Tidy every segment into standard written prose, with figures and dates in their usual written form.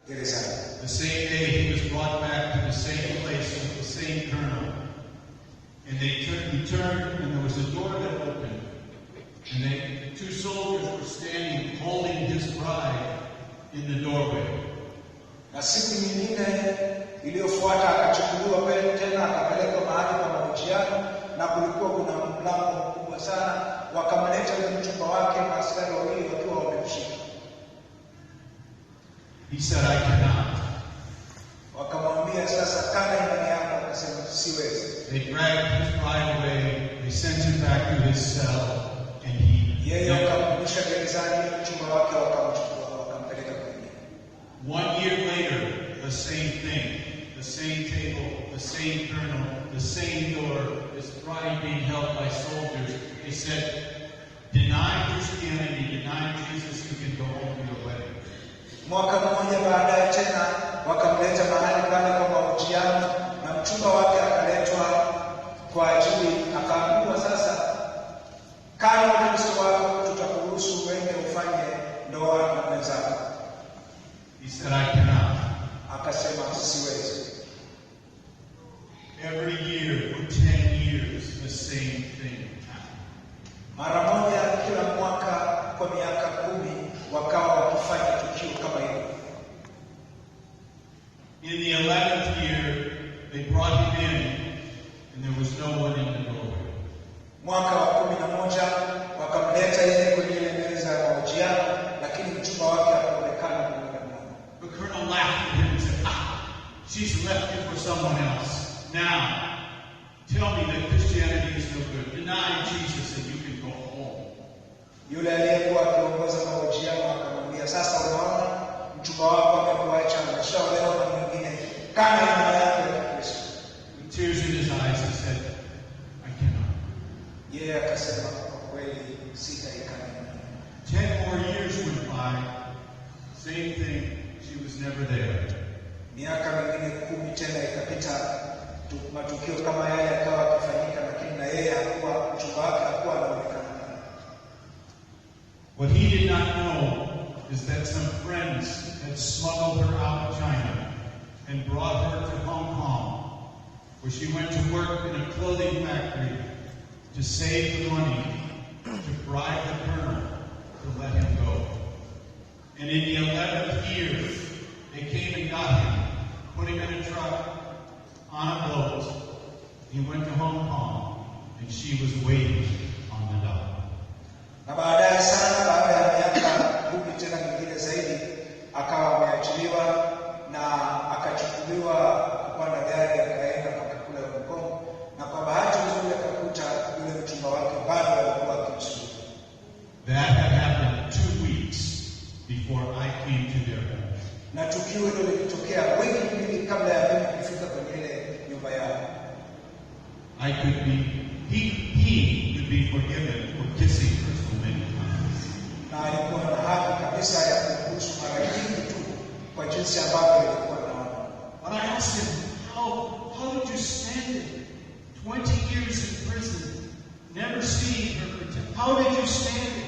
gerezani. The same day he was brought back to the same place with the same colonel. And he turned, and there was a door that opened. And two soldiers were standing holding his bride in the doorway. Na siku nyingine iliyofuata akachukuliwa tena akapelekwa mahali pa mahojiano, na kulikuwa kuna mlango mkubwa sana, wakamleta yule mchumba wake na askari wawili wakiwa wamemshika. He said, I cannot. Wakamwambia sasa kana imani yako, akasema siwezi. They dragged his bride away, they sent him back to his cell, and yeye akamrudisha gerezani, mchumba wake wakamchukua wakampeleka kwingine. 1 year later, the same thing, the same table, the same colonel, the same door, his bride being held by soldiers. They said, deny Christianity, deny Jesus, you can go home to your wedding. Mwaka mmoja baadaye tena wakamleta mahali pale kwa mahojiano, na mchumba wake akaletwa kwa ajili, akaambiwa sasa, kama Kristo wako tutakuruhusu uende ufanye ndoa na mwenzako. He said, I cannot. Akasema siwezi. Every year for 10 years, the same thing happened. Mara moja kila mwaka kwa miaka 10 wakawa wakifanya tukio kama hilo. In the 11th year, they brought him in, and there was no one in the doorway. Mwaka wa 11 wakamleta yeye kwenye ile meza ya mahojiano, lakini mchumba wake hakuonekana kwenye mlango. The colonel laughed at him and said, she's left you for someone else. Now, tell me that Christianity is no good. Deny Jesus and you can go home. Yule aliyekuwa akiongoza mahojiano akamwambia, sasa unaona mchumba wako amekuacha, ameshaolewa na mwingine, kana imani yako ya Kristo. With tears in his eyes, he said, I cannot. Yeye akasema, kwa kweli sitaikana. 10 more years went by. Same thing. She was never there. Miaka mingine 10 tena ikapita, matukio kama yale yakawa yakifanyika, lakini na yeye hakuwa, mchumba wake hakuwa anaonekana. What he did not know is that some friends had smuggled her out of China and brought her to Hong Kong, where she went to work in a clothing factory to save the money to bribe the colonel to let him go. And in the 11th year, they came and got him, put him in a truck, on a boat. He went to Hong Kong, and she was waiting on the dock. Na baadaye sana, baada ya miaka 10 tena nyingine zaidi, akawa ameachiliwa na akachukuliwa kupanda gari akaenda mpaka kule Hong Kong, na kwa bahati nzuri akakuta yule mchumba wake bado alikuwa akimsubiri. That had happened 2 weeks before I came to their home. Na tukio hilo lilitokea wiki mbili kabla ya mimi kufika kwenye ile nyumba yao. He could be forgiven for kissing her so many times. Na alikuwa na haki kabisa ya kukuhusu mara nyingi tu kwa jinsi ambavyo alikuwa naona. But I asked him, how did you stand it? 20 years in prison, never seeing her. How did you stand it?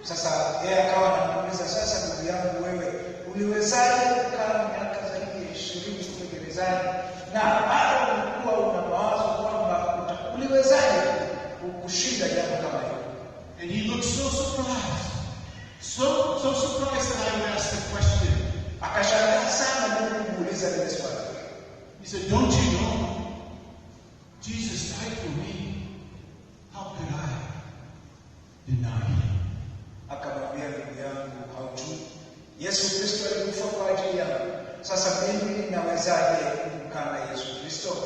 Sasa yeye akawa anamuuliza, sasa ndugu yangu, wewe uliwezaje kukaa miaka zaidi ya 20 gerezani na bado ulikuwa una mawazo kwamba uliwezaje kushinda jambo kama hilo? And he looked so surprised. So surprised that I would ask the question. Akashangaa sana mimi kumuuliza ile swali. He said, don't you know? Jesus died for me. How could I deny him? Akamwambia, ndugu yangu, haujui Yesu Kristo alikufa kwa ajili yangu. Sasa mimi ninawezaje kumkana Yesu Kristo?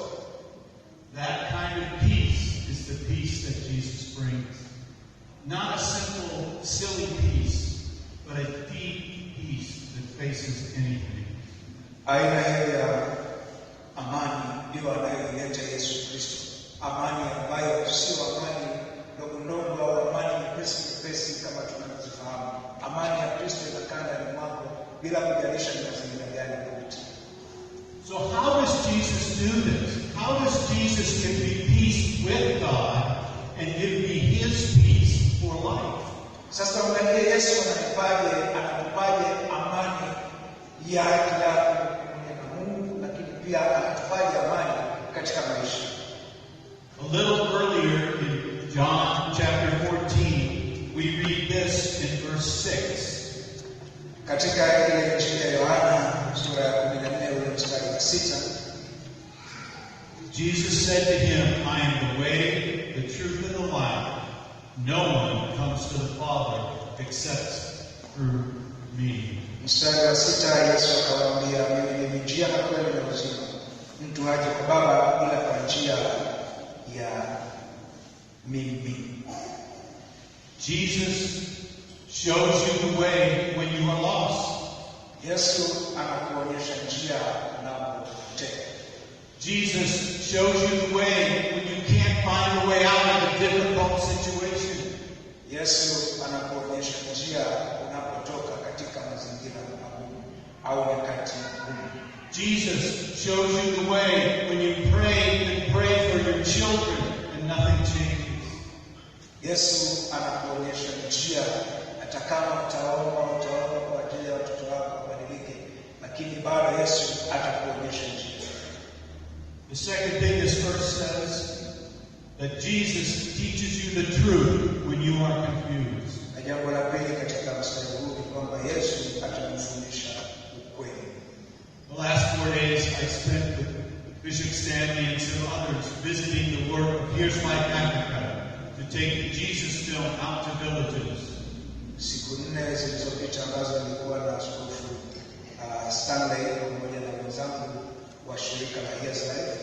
That kind of peace is the peace that Jesus brings. Not a simple, silly peace, but a deep peace that faces anything. Aina hiyo ya amani ndio anayoleta Yesu Kristo. Amani ambayo sio amani ndogo ndogo au amani nyepesi kama tunavyofahamu. Amani ya Kristo inakaa ndani mwako bila kujalisha ni mazingira gani unapitia. So how does Jesus do this? How does Jesus give me peace with God and give me his peace for life? Sasa unajua Yesu anatupaje amani ya haki yako pamoja na Mungu, lakini pia anatupaje amani katika maisha. A little earlier in John chapter 14, we read this in verse 6. Katika ile Injili ya Yohana sura ya 14 ule mstari wa 6, Jesus said to him, I am the way, the truth, and the life. No one comes to the Father except through me. Mstari wa 6, Yesu akamwambia, mimi ni njia na kweli na uzima. Mtu haji kwa Baba ila kwa njia ya mimi. Jesus shows you the way when you are lost. Yesu anakuonyesha njia unapotea. Jesus shows you the way when you can't find a way out of a difficult situation. Yesu anakuonyesha njia unapotoka katika mazingira magumu au nyakati ngumu. Jesus shows you the way when you pray for your children and nothing changes. Yesu anakuonyesha njia hata kama utaomba kwa ajili ya watoto wako wabadilike, lakini bado Yesu atakuonyesha njia. The second thing this verse says, that Jesus teaches you the truth when you are confused. Na jambo la pili katika mstari huu ni kwamba Yesu atamfundisha ukweli. The last 4 days I spent with Bishop Stanley and some others visiting the work of Here's Life Africa to take the Jesus film out to villages. Siku 4 zilizopita ambazo nilikuwa na Askofu Stanley pamoja na wenzangu wa shirika la Here's Life.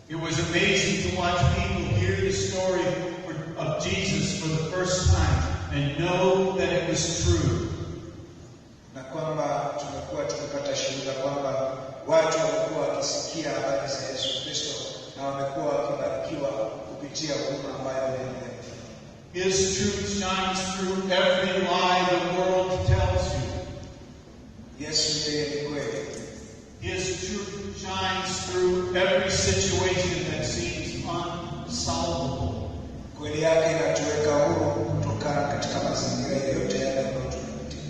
It was amazing to watch people hear the story of Jesus for the first time and know that it was true. Na kwamba tumekuwa tukipata shuhuda kwamba watu wamekuwa wakisikia habari za Yesu Kristo na wamekuwa wakibarikiwa kupitia huduma ambayo anaendelea. His truth shines through every lie the world tells you. Yesu yeye ni kweli. His truth shines through every situation that seems unsolvable. Kweli yake inatuweka huru kutoka katika mazingira yote yale ambayo tunapitia.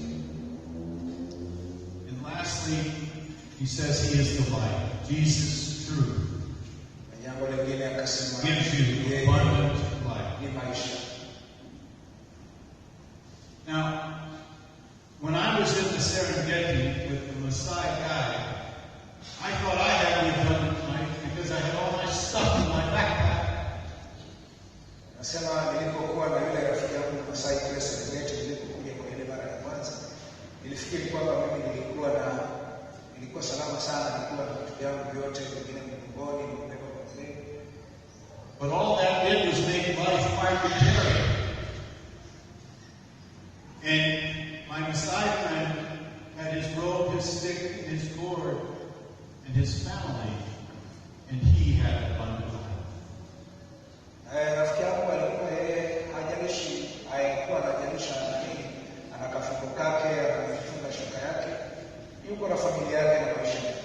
And lastly, he says he is the light. Jesus, truth, Na jambo lingine akasema gives you abundant life. Ni maisha. Now, when I was in the Serengeti with the Maasai guy, I thought I had the abundant life because I had all my stuff in my backpack. Nasema nilipokuwa na yule rafiki yangu Masai kule Serengeti nilipokuja kwa ile mara ya kwanza, nilifikiri kwamba mimi nilikuwa salama sana, nilikuwa na vitu vyangu vyote vingine mgongoni, nimebeba kwa mzee. But all that did was make life hard to carry. And my Maasai friend had his rope, his stick, his gourd, and his family, and he had abundant life. Rafiki yangu alikuwa yeye alikuwa anajalisha nini, ana kafuko kake, anafunga shuka yake, yuko na familia yake na maisha yake.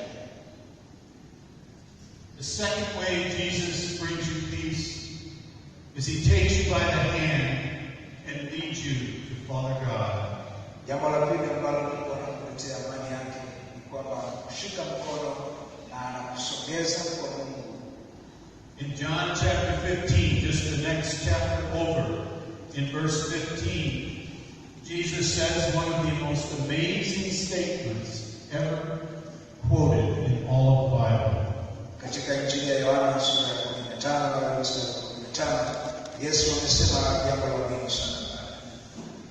The second way Jesus brings you peace is he takes you by the hand and leads you to Father God. Jambo la pili ambalo Mungu anakuletea amani yake ni kwamba kushika mkono na anakusogeza kwa Mungu. In John chapter 15, just the next chapter over, in verse 15, Jesus says one of the most amazing statements ever quoted in all of the Bible. Katika Injili ya Yohana sura ya 15 mstari wa 15, Yesu amesema jambo la muhimu sana.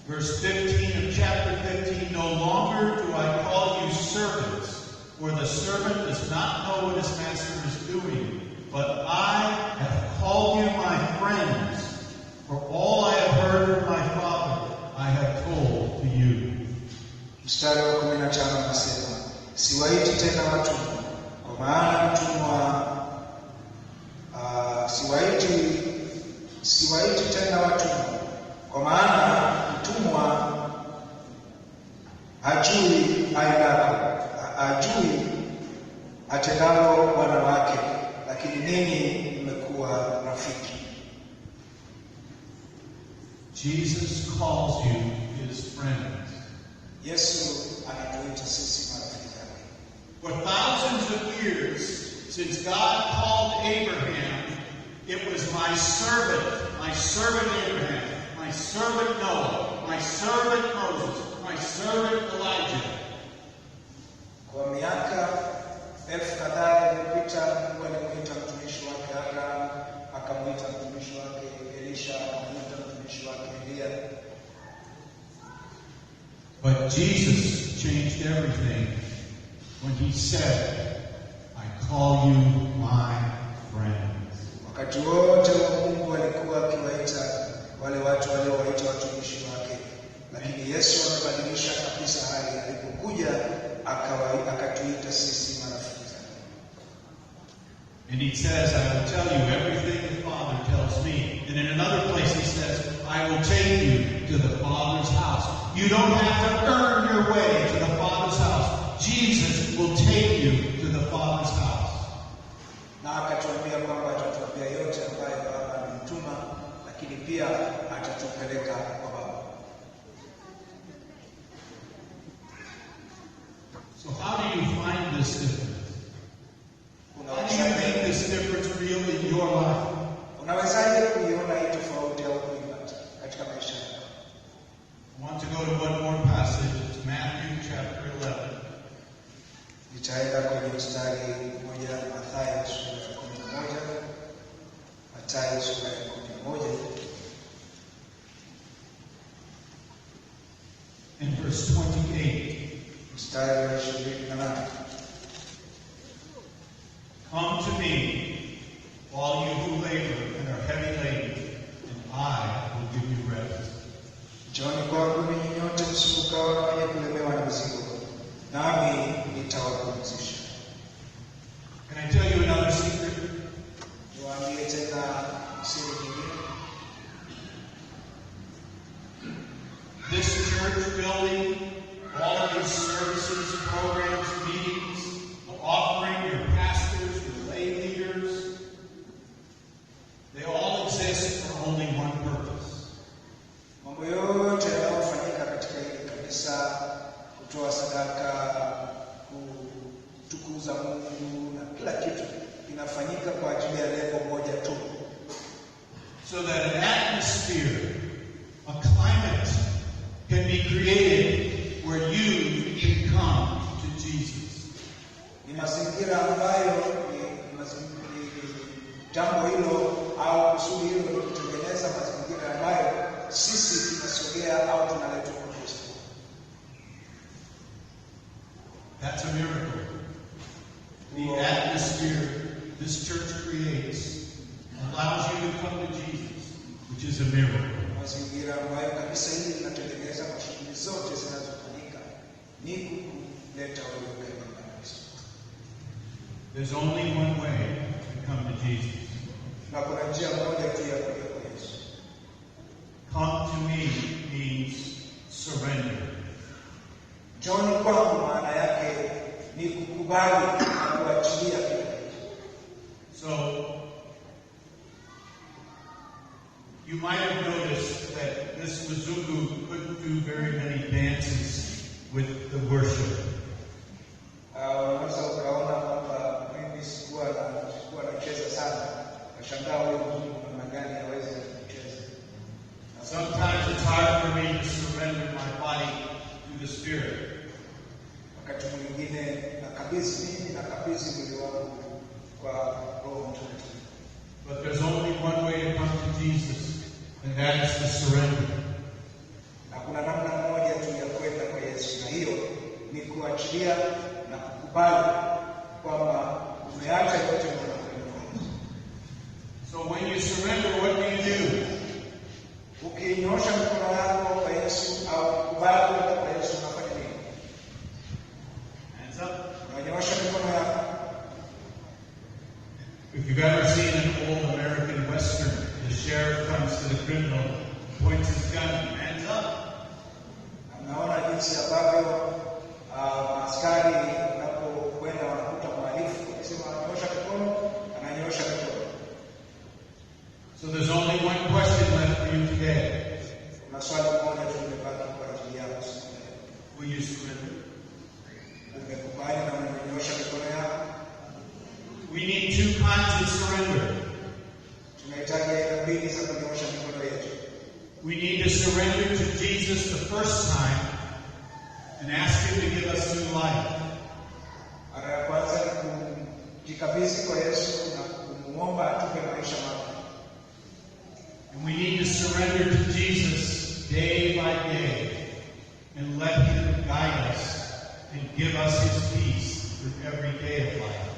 Verse 15 of chapter 15, no longer do I call you servants, for the servant does not know what his master is doing, but I have called you my friends, for all I have heard from my Father I have told to you. Mstari wa 15 anasema, siwaiti tena watumwa, kwa maana mtumwa siwaiti tena watumwa, kwa maana mtumwa hajui atendalo bwana wake, lakini ninyi mmekuwa rafiki. Jesus calls you his friends. Yesu anatuita sisi marafiki. For thousands of years, since God called Abraham, it was my servant Abraham, my servant Noah, my servant Moses, my servant Elijah. Kwa miaka 1000 iliyopita Mungu alimuita mtumishi wake Abraham, akamuita mtumishi wake Elisha, akamuita mtumishi wake Elia. But Jesus changed everything when he said, I call you my friends. Wakati wote Mungu alikuwa akiwaita wale watu waliowaita watumishi wake, lakini Yesu amebadilisha kabisa hali. Alipokuja akatuita sisi marafiki zake. And he says, I will tell you everything the Father tells me. And in another place he says, I will take you to the Father's house. You don't have to earn your way to the Father's house. Jesus will take you to the Father's house. Na akatuambia kwamba atatuambia yote ambayo Baba amemtuma, lakini pia atatupeleka kwa Baba. So how do you find this difference? How do you make this difference real in your life? Unawezaje kuiona hii tofauti au kuipata katika maisha yako? I want to go to one more passage. It's Matthew chapter 11. Nitaenda kwenye mstari mmoja, Mathayo sura ya 11. Mathayo sura ya 11. In verse 28. Mstari wa 28. Come to me, all you who labor and are heavy laden, and I will give you rest. Njooni kwangu ninyi nyote msumbukao na wenye kulemewa na mizigo, nami nitawapumzisha. Can I tell you another secret? Niwaambie tena siri nyingine. This church building, all of these services, programs, meetings, offering, your pastors, your lay leaders, they all exist for only one purpose. Mambo yote yanayofanyika katika hili kanisa, kutoa sadaka, kutukuza Mungu na kila kitu inafanyika kwa ajili ya lengo moja tu. So that an atmosphere, a climate can be created where you can come to Jesus. Ni mazingira ambayo jambo hilo au kusudi hilo ni kutengeneza mazingira ambayo sisi tunasogea au tunaletwa kwa Kristo. That's a miracle. The atmosphere this church creates allows you to come to Jesus, which is a miracle. Mazingira ambayo kanisa hili linatengeneza kwa shughuli zote zinazofanyika ni kuleta wewe karibu na Kristo. There's only one way to come to Jesus. Na kuna njia moja tu ya kuja kwa Yesu. Come to me means surrender. Njooni kwangu maana yake ni kukubali na kuachilia kila kitu. So, you might have noticed that this Mzungu couldn't do very many dances with the worship. Unaweza ukaona kwamba mimi sikuwa nacheza sana. Nashangaa wewe Mungu namna gani hawezi kucheza. Sometimes it's hard for me to surrender my body to the Spirit. Wakati mwingine nakabidhi mwili wangu kwa Roho Mtakatifu. But there's only one way to come to Jesus, and that is to surrender. Na kuna namna moja tu ya kwenda kwa Yesu, na hiyo ni kuachilia na kukubali kwamba umeacha yote na kwenda kwa Yesu. So when you surrender, what do? Ukinyosha mikono yako kwa Yesu au kukubali kwenda kwa Yesu, unafanya nini? Hands up. Unanyosha mikono yako. If you've ever seen an old American Western, the sheriff comes to the criminal, points his gun, hands up. Naona jinsi ambavyo askari wanapokwenda wanakuta mhalifu, akisema ananyosha mikono, ananyosha mikono. So there's only one question left for you today. Kuna swali moja tu limebaki kwa ajili yako. Will you surrender? Umekubali na unanyosha times of surrender. Tunahitaji aina mbili za kunyoosha mikono yetu. We need to surrender to Jesus the first time and ask Him to give us new life. Mara ya kwanza ni kujikabidhi kwa Yesu na kumuomba atupe maisha mapya. And we need to surrender to Jesus day by day and let Him guide us and give us His peace through every day of life.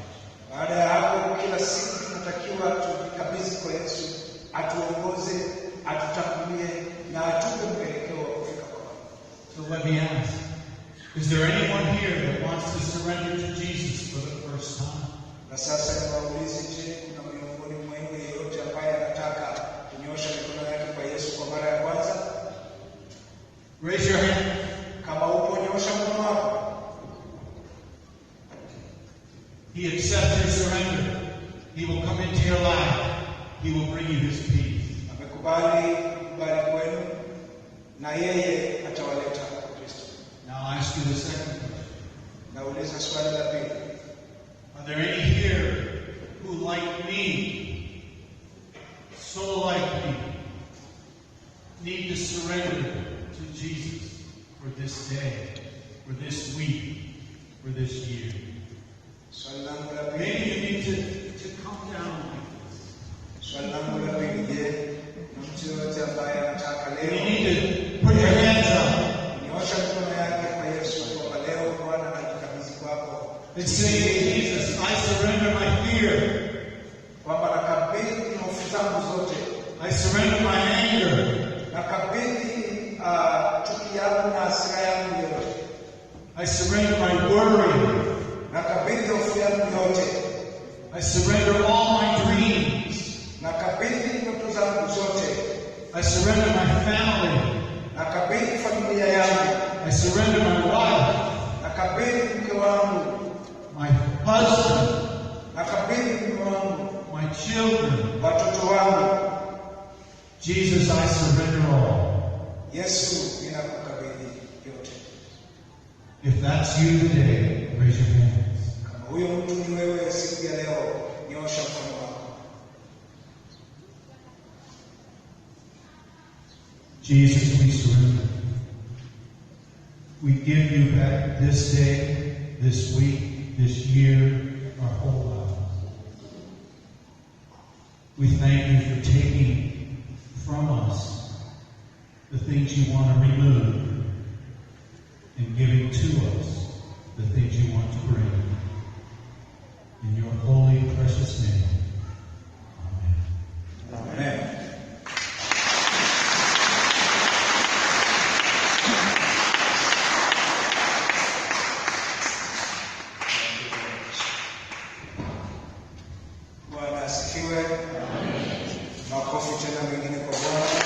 Baada ya hapo, kila siku tunatakiwa tujikabidhi kwa Yesu, atuongoze, atutangulie na atupe mwelekeo wa kufika kwake. So let me ask, is there anyone here that wants to surrender to Jesus for the first time? Na sasa niwaulize, je, kuna miongoni mwenu yeyote ambaye anataka kunyoosha mikono yake kwa Yesu kwa mara ya kwanza? Raise your hand. Kama upo, nyosha mkono wako. He accepts your surrender. He will come into your life. He will bring you His peace. Amekubali kwenu na yeye atawaleta kwa Kristo. Now I'll ask you the second question. Nauliza swali la pili. Are there any here who, like me, so like me, need to surrender to Jesus for this day, for this week, for this year? Swali langu la pili. Maybe you need to calm down like this. Swali langu la pili, je, mtu yote ambaye anataka You leo need to put your hands up. nyosha mikono yake kwa Yesu kwa leo Bwana anajikabidhi kwako. And say, Jesus, I surrender my fear. Kwamba nakabidhi hofu zangu zote. I surrender my anger. Nakabidhi chuki yangu na hasira yangu yote. I surrender my worry. Nakabidhi hofu yangu yote. I surrender all my dreams. Nakabidhi ndoto zangu zote. I surrender my family. Nakabidhi familia yangu. I surrender my wife. Nakabidhi mke wangu. My husband. Nakabidhi mume wangu. My children. Watoto wangu. Jesus, I surrender all. Yesu, ninakukabidhi yote. If that's you today, raise your hands. Kama huyo mtu ni wewe siku ya leo, nyosha mkono wako. Jesus, we surrender. We give you back this day, this week, this year, our whole lives. We thank you for taking from us the things you want to remove and giving to us the things you want to bring. In your holy, precious name. Amen. Amen. Bwana asifiwe. Makofi tena mengine kwa Bwana.